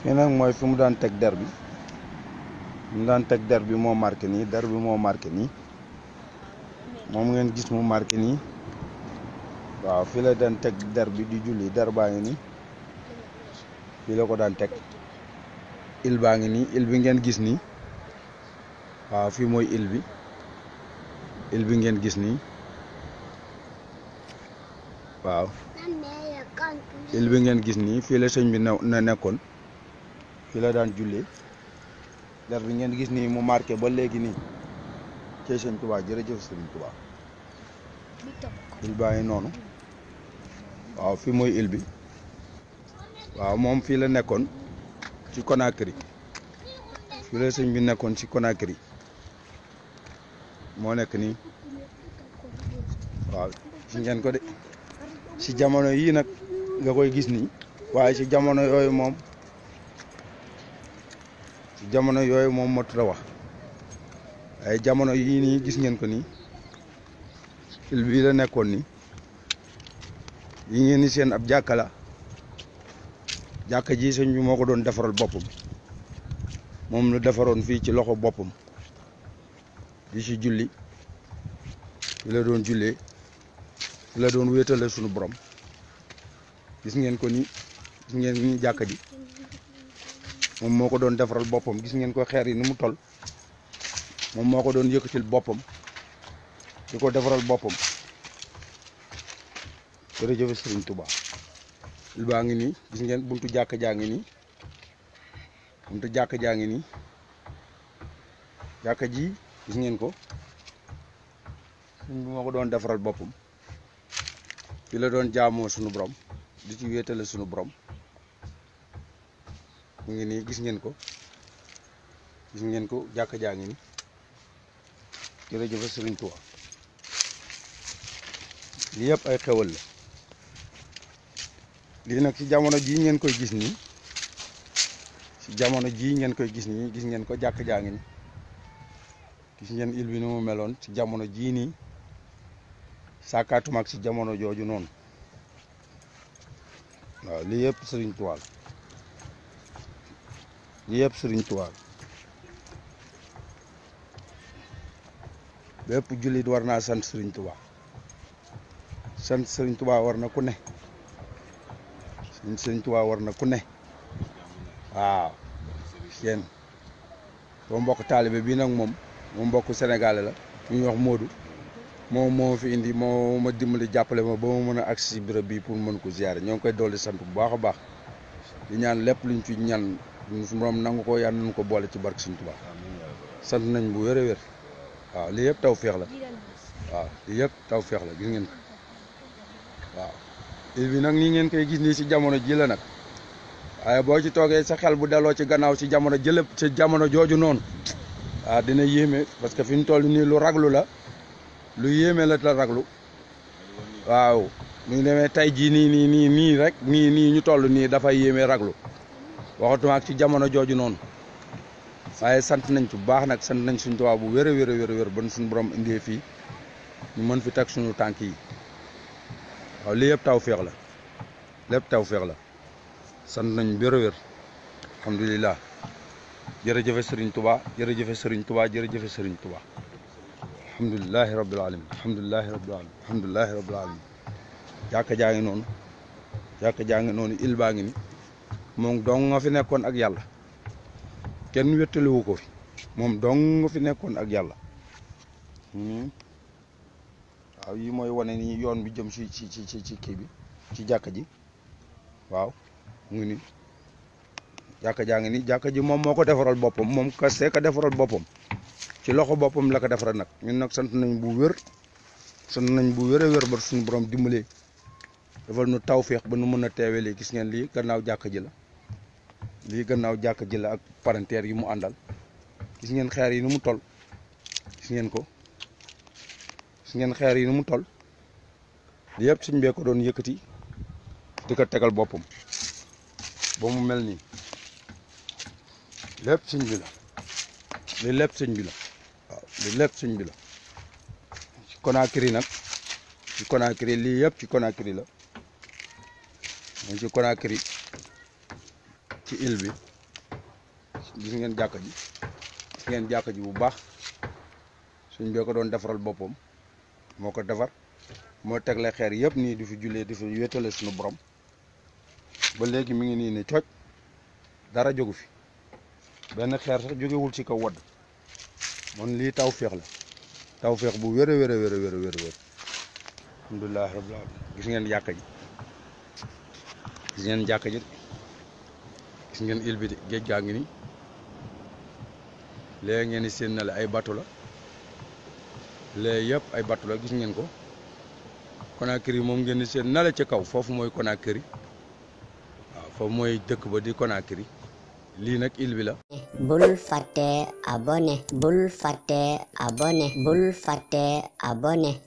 fii nag mooy fi mu daan teg der bi mu daan teg der bi moo marqué nii der bi moo marqué nii moom ngeen gis mu marqué nii waaw fii la daan teg der bi di julli der baa ngi nii fii la ko daan teg il baa ngi nii il bi ngeen gis nii waaw fii mooy il bi ngeen gis nii waaw il bi ngeen gis nii fii la sëñ bi na nekkoon fii la daan jullee der bi ngeen gis nii mu marqué ba léegi nii ci sëñ Tuubaa jërëjëf sëñ Tuubaa il baa ngi noonu waaw fii mooy il bi waaw moom fii la nekkoon ci Conakry fii la sëñ bi nekkoon ci Conakry moo nekk nii waaw ci ngeen ko de ci jamono yii nag nga koy gis nii waaye ci jamono yooyu moom motut a wax ay jamono yii nii gis ngeen ko nii il bii la nekkoon nii yi ngeen ni seen ab jàkka la jàkka ji sëñ bi moo ko doon defaral boppam moom la defaroon fii ci loxo boppam di ci julli fi la doon jullee fi la doon wéetale sunu borom gis ngeen ko nii gis ngeen ni jàkka ji moom moo ko doon defaral boppam gis ngeen ko xeer yi ni mu toll moom moo ko doon yëkkatil boppam di ko defaral boppam jërëjëf Sëriñ Tuubaa il baa ngi nii gis ngeen buntu jàkka jaa ngi nii buntu jàkka jaa ngi nii jàkka ji gis ngeen ko sëñ bi moo ko doon defaral boppam fi la doon jaamoo sunu borom di ci wéetale sunu borom mu ngi nii gis ngeen ko jàkka jaa ngi nii jërëjëf Sëriñ Tuubaa lii yëpp ay xewal la lii nag ci jamono jii ngeen koy gis nii ci jamono jii ngeen koy gis nii gis ngeen ko jàkka jaa ngi nii gis ngeen il bi ni mu meloon ci jamono jii nii saakaatumaak ci jamono jooju noonu waaw lii yëpp Sëriñ Tuubaa la lii yëpp Sëriñ Tuubaa la bépp jullit war naa sant Sëriñ Tuubaa sant Sëriñ Tuubaa war na ku ne Sëriñ Tuubaa war na ku ne waaw seen boo mbokk taalibe bii nag moom mbokk sénégalais la ñu wax Modou moom moo fi indi moo ma dimbali jàppale ma ba ma mën a agsi si béréb bi pour mën ko ziyaare ñoo ngi koy dolli sant bu baax a baax di ñaan lépp luñ fi ñaan su borom nangu ko yàlla nañu ko boole ci barke Sëriñ Tuubaa sant nañ bu wér a wér waaw lii yëpp taw feex la waaw lii yëpp taw feex la gis ngeen ko waaw il bi nag nii ngeen koy gis nii si jamono ji la nag waaye boo ci toogee sa xel bu delloo ci gannaaw si jamono jëlëb ci jamono jooju noonu waaw dina yéeme parce que fi ñu toll nii lu raglu la lu yéeme la raglu waaw mu demee tey jii nii rek nii ñu toll nii dafay yéeme raglu waxatuma ak ci jamono jooju noonu waaye sant nañ ci bu baax nag sant nañ suñ Tuubaa bu wér a wér ban suñu borom indee fii ñu mën fi teg suñu tànk yi waaw lii yëpp taw feex la lépp taw feex la sant nañ wér a wér alhamdulilah jërëjëfe Sëriñ Tuubaa jërëjëfe Sëriñ Tuubaa jërëjëfe Sëriñ Tuubaa alhamdulilahi rabbil alamin alhamdulilahi rabbil alamin alhamdulilahi rabbil alamin jàkka jaa ngi noonu il baa ngi ni moom dong nga fi nekkoon ak yàlla kenn wéttaliwu ko fi moom dong nga fi nekkoon ak yàlla waaw yi mooy wane ni yoon bi jëm ci kii bi ci jàkka ji waaw mu ngi ni jàkka jaa ngi ni jàkka ji moom moo ko defaral boppam moom kese ka defaral boppam ci loxo boppam la ko defaral nag ñun nag sant nañ bu wér a wér ba suñu borom dimbalee defal nu tawféex ba nu mën a teewee lii gis ngeen lii gannaaw jàkka ji la ak parenteer yi mu àndal gis ngeen xeer yi ni mu toll gis ngeen ko gis ngeen xeer yi ni mu toll li yëpp suñ bee ko doon yëkkati di ko tegal boppam ba mu mel nii lépp sëñ bi la li lépp sëñ bi la waaw li lépp sëñ bi la ci Conakry nag ci Conakry lii yëpp ci Conakry la moom ci Conakry ci île bi gis ngeen jàkka ji gis ngeen jàkka ji bu baax suñ bee ko doon defaral boppam moo ko defar moo tegle xeer yëpp nii di fi jullee di fi wéetale suñu borom ba léegi mi ngi nii ne cooj dara jógu fi benn xeer sax jógewul ci kaw wadd man lii taw féex la taw féex bu wér a wér a wér a wér a wér alhamdulilah rabbil alamin gis ngeen jàkka ji gis ngeen jàkka ji gis ngeen île bi de géej gaa ngi nii léegi ngeen di seen na la ay bateau la léegi yëpp ay bateau la gis ngeen ko Conakry moom ngeen di seen nale ci kaw foofu mooy Conakry waaw foofu mooy dëkk ba di Conakry lii nag île bi la. bul fàtte abonné. bul fàtte abonné. bul fàtte abonné.